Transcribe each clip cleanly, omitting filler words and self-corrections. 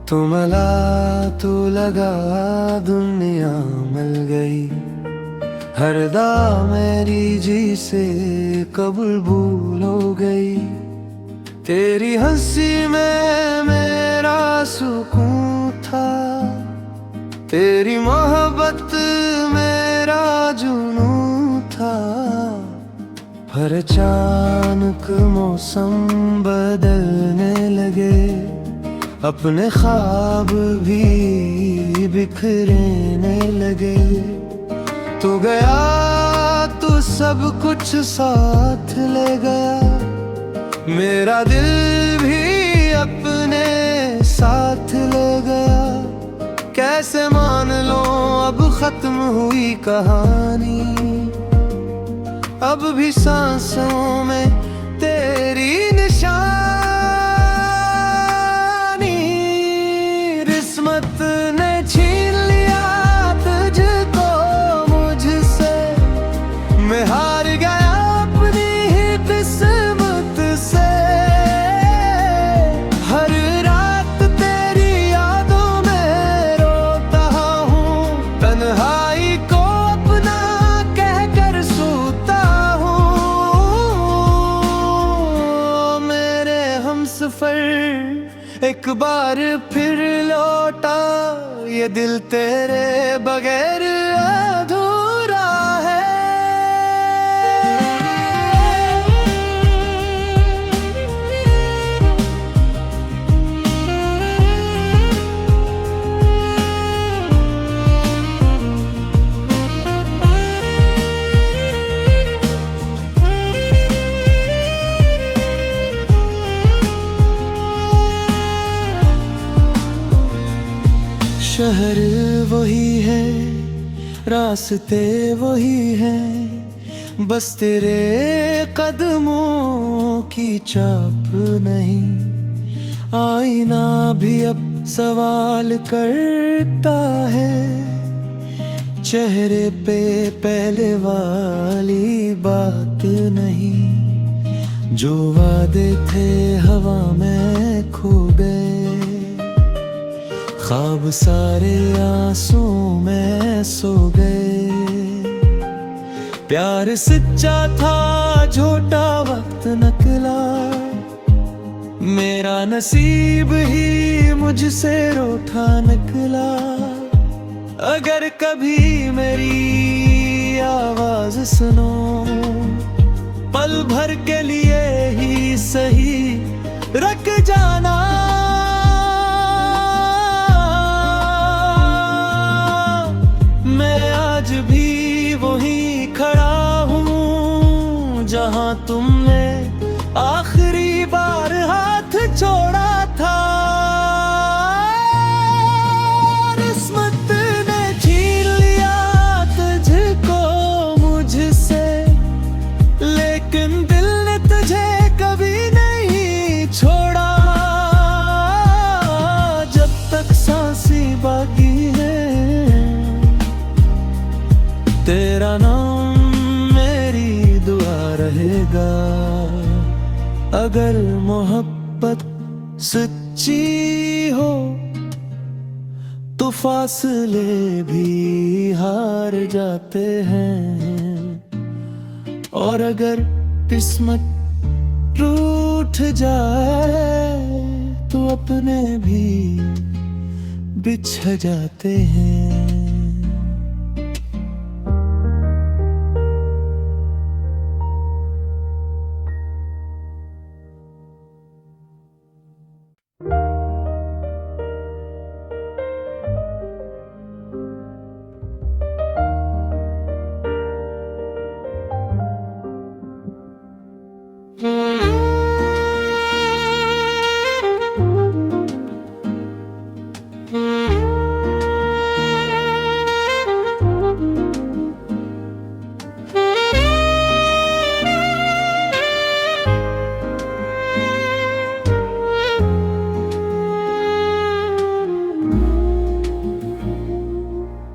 तो मला तो लगा दुनिया मिल गई, हरदा मेरी जी से कबूल भूल हो गई। तेरी हंसी में मेरा सुकून था, तेरी मोहब्बत मेरा जुनून था। पर अचानक मौसम बदलने लगे, अपने ख्वाब भी बिखरने लगे। तू गया तो सब कुछ साथ ले गया, मेरा दिल भी अपने साथ ले गया। कैसे मान लो अब खत्म हुई कहानी, अब भी सांसों में तेरी निशानी। किस्मत ने छीन लिया तुझको मुझसे, मैं हार गया अपनी ही किस्मत से। हर रात तेरी यादों में रोता हूँ, तन्हाई को अपना कह कर सोता हूँ। मेरे हमसफर एक बार फिर लौटा, ये दिल तेरे बगैर अधूरा है। शहर वही है, रास्ते वही हैं, बस तेरे कदमों की चाप नहीं। आईना भी अब सवाल करता है, चेहरे पे पहले वाली बात नहीं। जो वादे थे हवा में खो गए, ख्वाब सारे आंसू में सो गए। प्यार सच्चा था झूठा वक्त नकला, मेरा नसीब ही मुझसे रूठा निकला। अगर कभी मेरी आवाज सुनो, पल भर के लिए ही सही रख जाना। मैं आज भी वहीं खड़ा हूँ जहाँ तुमने आखिरी बार हाथ छोड़ा था। किस्मत ने छीन लिया तुझको मुझसे, लेकिन दिल ने तुझे कभी नहीं छोड़ा। जब तक सांसें बाकी है, तेरा नाम मेरी दुआ रहेगा। अगर मोहब्बत सच्ची हो तो फासले भी हार जाते हैं, और अगर किस्मत रूठ जाए तो अपने भी बिछड़ जाते हैं।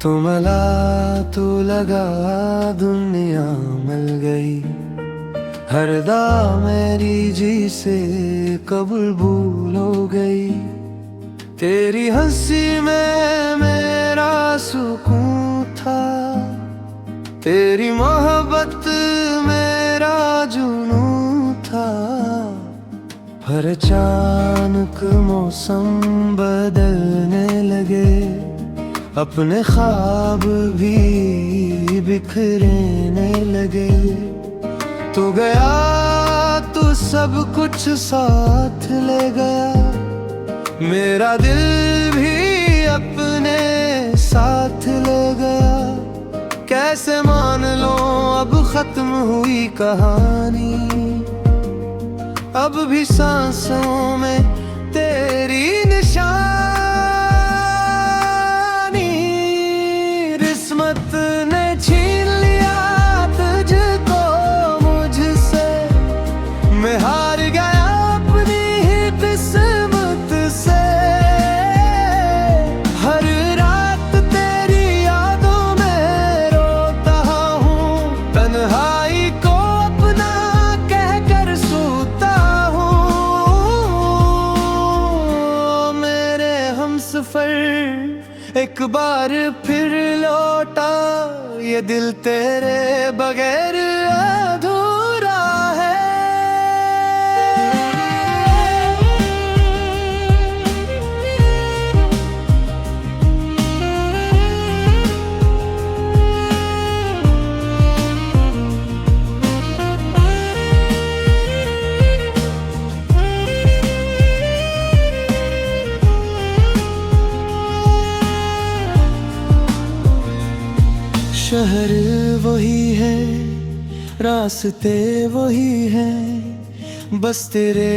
तो मला तो लगा दुनिया मिल गई, हरदा मेरी जी से कबूल भूल हो गई। तेरी हंसी में मेरा सुकून था, तेरी मोहब्बत मेरा जुनून था। पर अचानक मौसम बदलने लगे, अपने ख्वाब भी बिखरने लगे। तू गया तू सब कुछ साथ ले गया, मेरा दिल भी अपने साथ ले गया। कैसे मान लो अब खत्म हुई कहानी, अब भी सांसों में तेरी निशानी। किस्मत ने छीन लिया तुझको मुझसे, मैं हार गया अपनी ही किस्मत से। हर रात तेरी यादों में रोता हूँ, तन्हाई को अपना कह कर सोता हूँ। मेरे हमसफर एक बार फिर लौटा, ये दिल तेरे बगैर अधूरा है। शहर वही है, रास्ते वही हैं, बस तेरे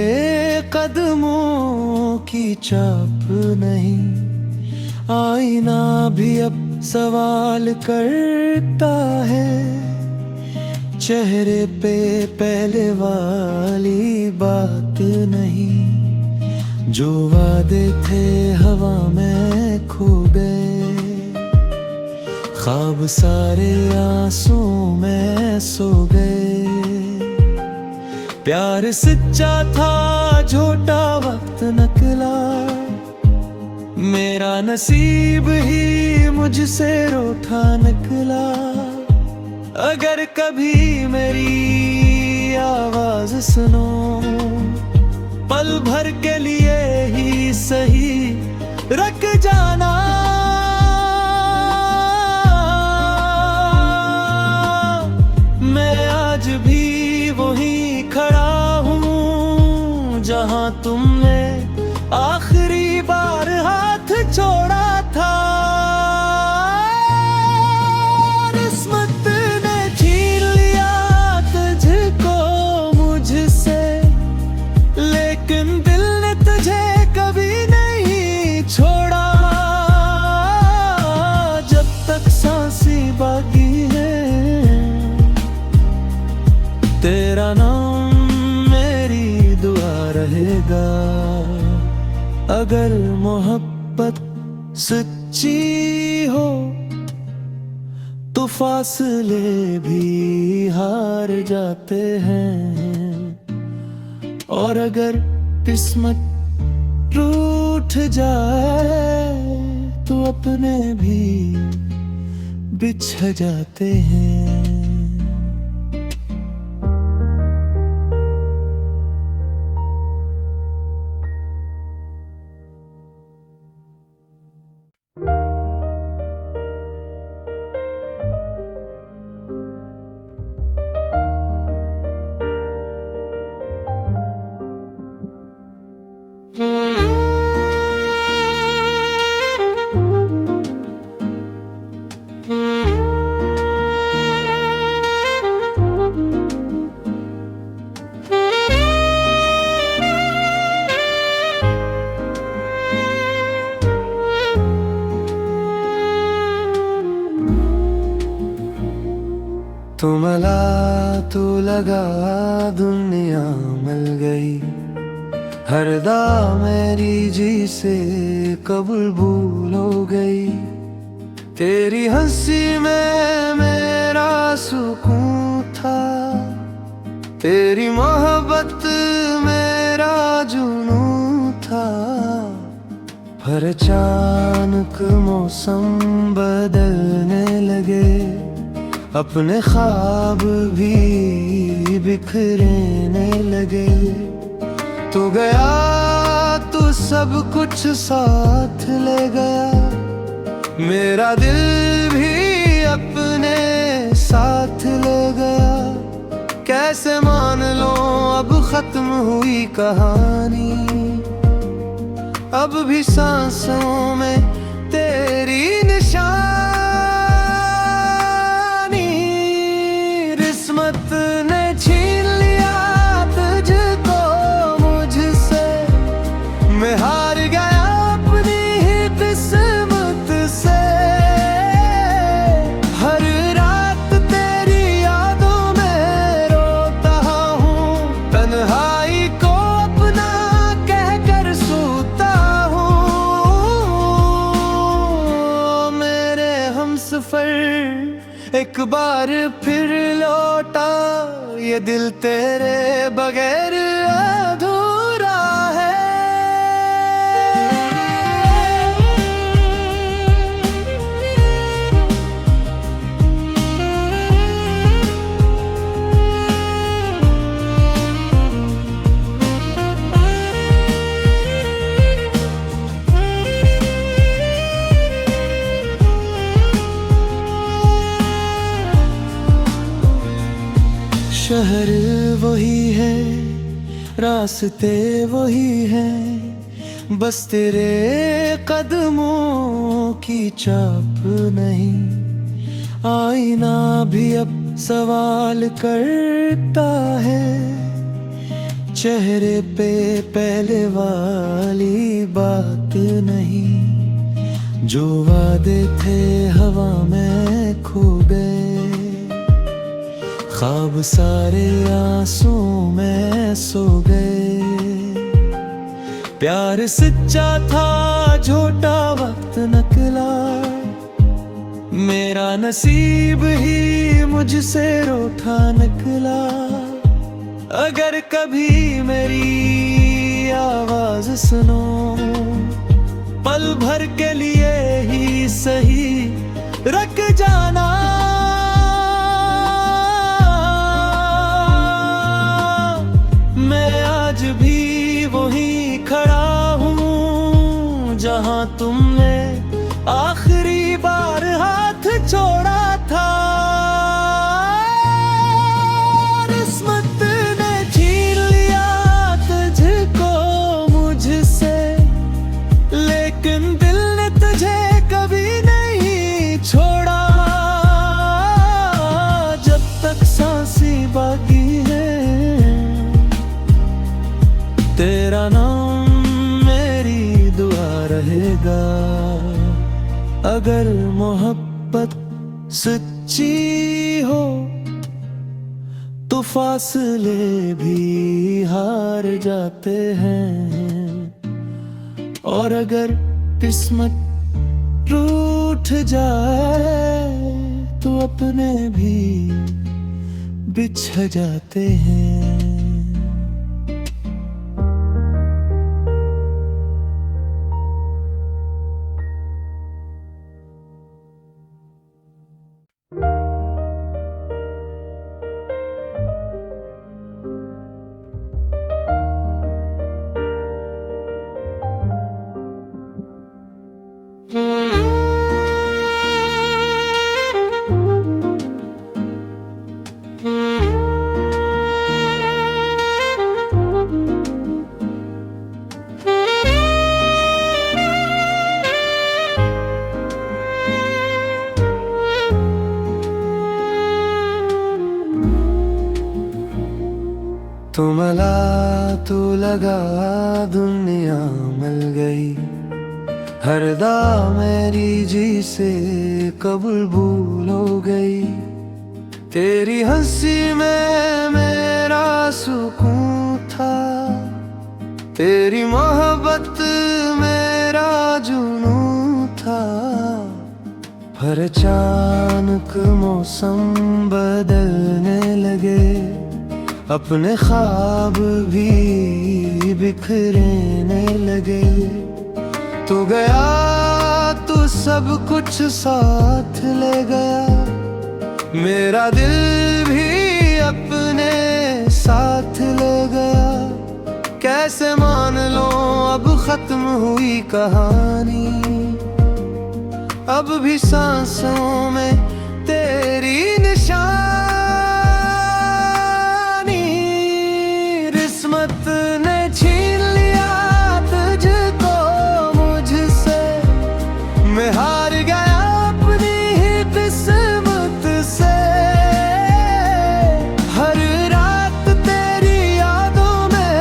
कदमों की छाप नहीं। आईना भी अब सवाल करता है, चेहरे पे पहले वाली बात नहीं। जो वादे थे हवा में खो गए, ख्वाब सारे आंसू में सो गए। प्यार सच्चा था झूठा वक्त नकला, मेरा नसीब ही मुझसे रूठा निकला। अगर कभी मेरी आवाज सुनो, पल भर के लिए ही सही रख जाना। मैं आज भी वहीं खड़ा हूँ जहाँ तुमने आखिरी बार हाथ छोड़ा था। किस्मत ने छीन लिया तुझको मुझसे, लेकिन दिल ने तुझे कभी नहीं छोड़ा। जब तक सांसें बाकी है, तेरा नाम मेरी दुआ रहेगा। अगर मोहब्बत सच्ची हो तो फासले भी हार जाते हैं, और अगर किस्मत रूठ जाए तो अपने भी बिछड़ जाते हैं। तू मला तू लगा दुनिया मिल गई, हरदा मेरी जी से कबूल भूल हो गई। तेरी हंसी में मेरा सुकून था, तेरी मोहब्बत मेरा जुनून था। हर अचानक मौसम बदलने लगे, अपने ख्वाब भी बिखरने लगे। तू गया तो सब कुछ साथ ले गया, मेरा दिल भी अपने साथ ले गया। कैसे मान लो अब खत्म हुई कहानी, अब भी सांसों में तेरी निशानी। किस्मत ने छीन लिया तुझको मुझसे, मैं हार गया अपनी ही किस्मत से। हर रात तेरी यादों में रोता हूँ, तन्हाई को अपना कहकर सोता हूँ। मेरे हमसफर एक बार फिर लौटा, ये दिल तेरे बगैर अधूरा है। शहर वही है, रास्ते वही हैं, बस तेरे कदमों की चाप नहीं। आईना भी अब सवाल करता है, चेहरे पे पहले वाली बात नहीं। जो वादे थे हवा में खो गए, ख्वाब सारे आंसू में सो गए। प्यार सच्चा था झूठा वक्त नकला, मेरा नसीब ही मुझसे रूठा निकला। अगर कभी मेरी आवाज सुनो, पल भर के लिए ही सही रख जाना। मैं आज भी वही खड़ा हूँ जहाँ तुमने आखिरी बार हाथ छोड़ा था। किस्मत ने छीन लिया तुझको मुझसे, लेकिन दिल ने तुझे कभी नहीं छोड़ा। जब तक सांसें बाकी है, तेरा नाम मेरी दुआ रहेगा। अगर मोहब्बत सच्ची हो तो फासले भी हार जाते हैं, और अगर किस्मत रूठ जाए तो अपने भी बिछड़ जाते हैं। तू मला तू लगा दुनिया मिल गई, हरदा मेरी जी से कबूल भूल हो गई। तेरी हंसी में मेरा सुकून था, तेरी मोहब्बत मेरा जुनून था। हर अचानक मौसम बदलने लगे, अपने ख्वाब भी बिखरने लगे। तू गया तू सब कुछ साथ ले गया, मेरा दिल भी अपने साथ ले गया। कैसे मान लो अब खत्म हुई कहानी, अब भी सांसों में तेरी निशानी। किस्मत ने छीन लिया तुझको मुझसे, मैं हार गया अपनी ही किस्मत से। हर रात तेरी यादों में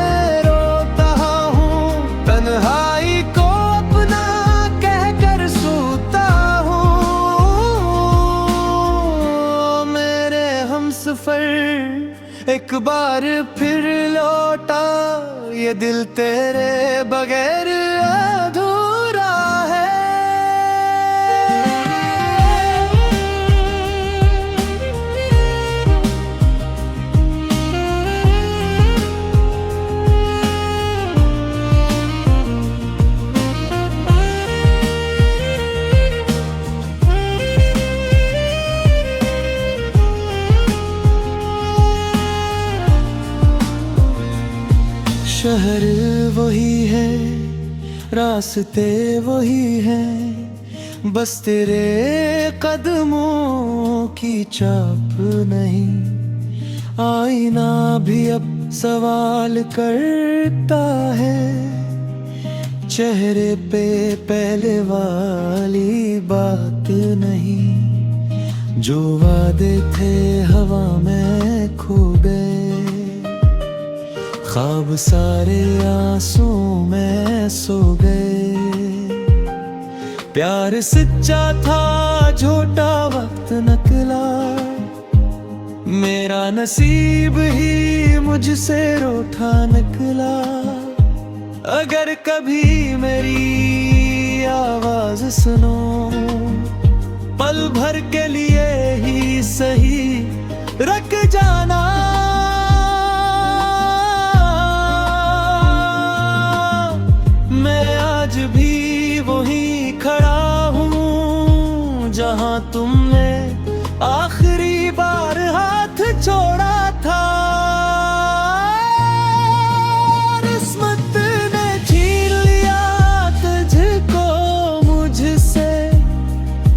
रोता हूँ, तन्हाई को अपना कहकर सोता हूँ। मेरे हमसफर एक बार फिर लौटा, ये दिल तेरे बगैर अधूरा है। शहर वही है, रास्ते वही हैं, बस तेरे कदमों की चाप नहीं। आईना भी अब सवाल करता है, चेहरे पे पहले वाली बात नहीं। जो वादे थे हवा में खो गए, ख्वाब सारे आंसू में सो गए। प्यार सच्चा था झूठा वक्त नकला, मेरा नसीब ही मुझसे रूठा निकला। अगर कभी मेरी आवाज सुनो, पल भर के लिए ही सही रख जाना। मैं आज भी वहीं खड़ा हूँ जहाँ तुमने आखिरी बार हाथ छोड़ा था। किस्मत ने छीन लिया तुझको मुझसे,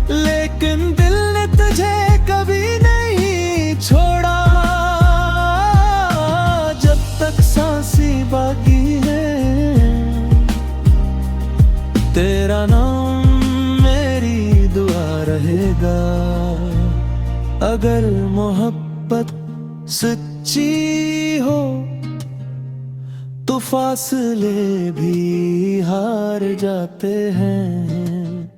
लेकिन दिल ने तुझे कभी नहीं छोड़ा। जब तक सांसें बाकी है, तेरा नाम मेरी दुआ रहेगा। अगर मोहब्बत सच्ची हो तो फासले भी हार जाते हैं,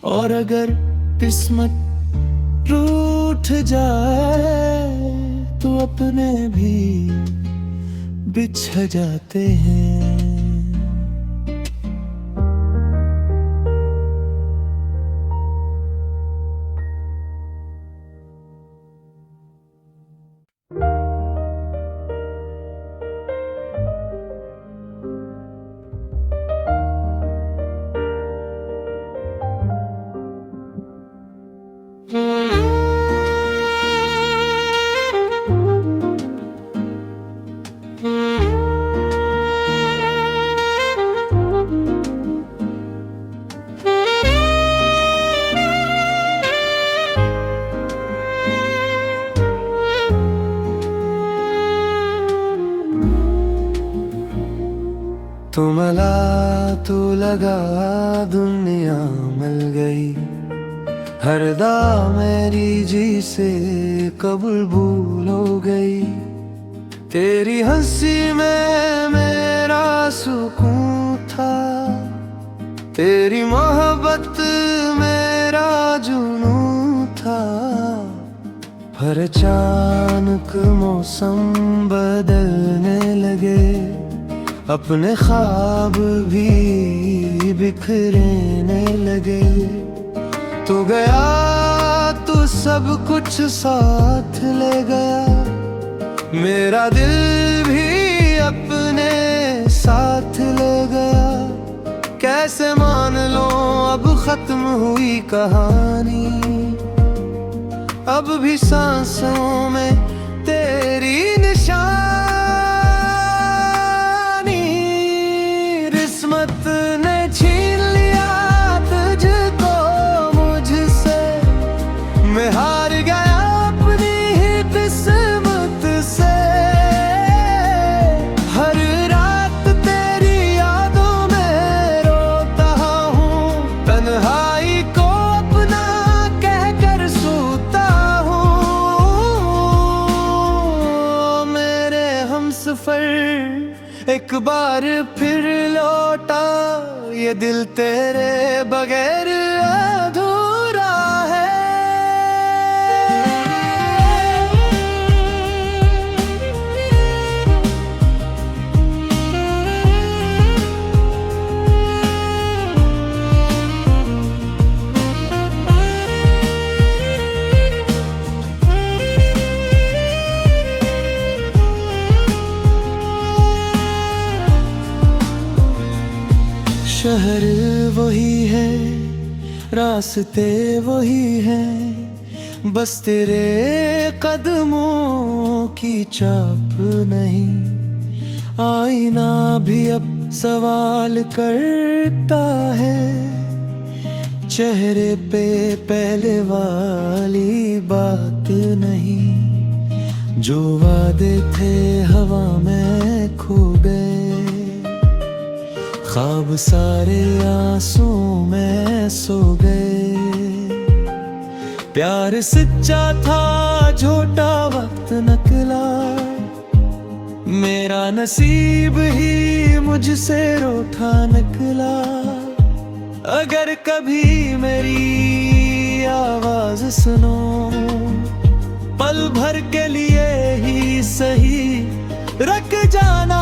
और अगर किस्मत रूठ जाए तो अपने भी बिछड़ जाते हैं। तू मला तू लगा दुनिया मिल गई, हरदा मेरी जी से कबूल भूल हो गई। तेरी हंसी में मेरा सुकून था, तेरी मोहब्बत मेरा जुनून था। पर अचानक मौसम बदलने लगे, अपने ख्वाब भी बिखरने लगे। तू गया तू सब कुछ साथ ले गया, मेरा दिल भी अपने साथ ले गया। कैसे खत्म हुई कहानी, अब भी सांसों में तेरी निशानी। किस्मत ने छीन लिया तुझको मुझसे, मैं हार गया अपनी ही किस्मत से। हर रात तेरी यादों में रोता हूँ, तन्हाई को अपना कहकर सोता हूँ। मेरे हमसफर एक बार फिर लौटा, ये दिल तेरे बगैर अधूरा है। शहर वही है, रास्ते वही हैं, बस तेरे कदमों की चाप नहीं। आईना भी अब सवाल करता है, चेहरे पे पहले वाली बात नहीं। जो वादे थे हवा में खो गए, ख्वाब सारे आंसू में सो गए। प्यार सच्चा था झूठा वक्त नकला, मेरा नसीब ही मुझसे रूठा निकला। अगर कभी मेरी आवाज सुनो, पल भर के लिए ही सही रख जाना।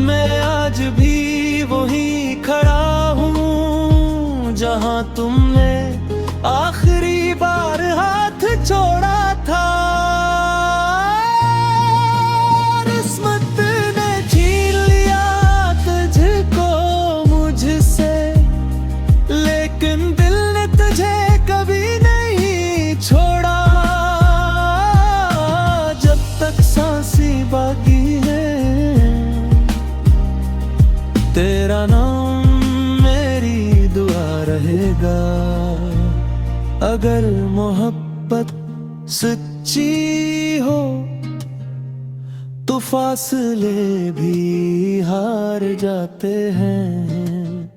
मैं आज भी वही खड़ा हूँ जहाँ तुमने आखिरी बार हाथ छोड़ा था। किस्मत ने छीन लिया तुझको मुझसे, लेकिन दिल ने तुझे कभी नहीं छोड़ा। जब तक सांसें बाकी है, तेरा नाम मेरी दुआ रहेगा। अगर मोहब्बत सच्ची हो तो फासले भी हार जाते हैं,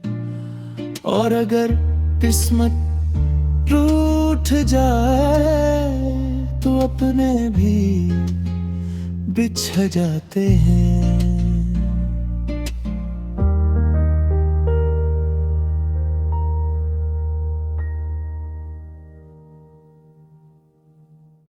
और अगर किस्मत रूठ जाए तो अपने भी बिछड़ जाते हैं।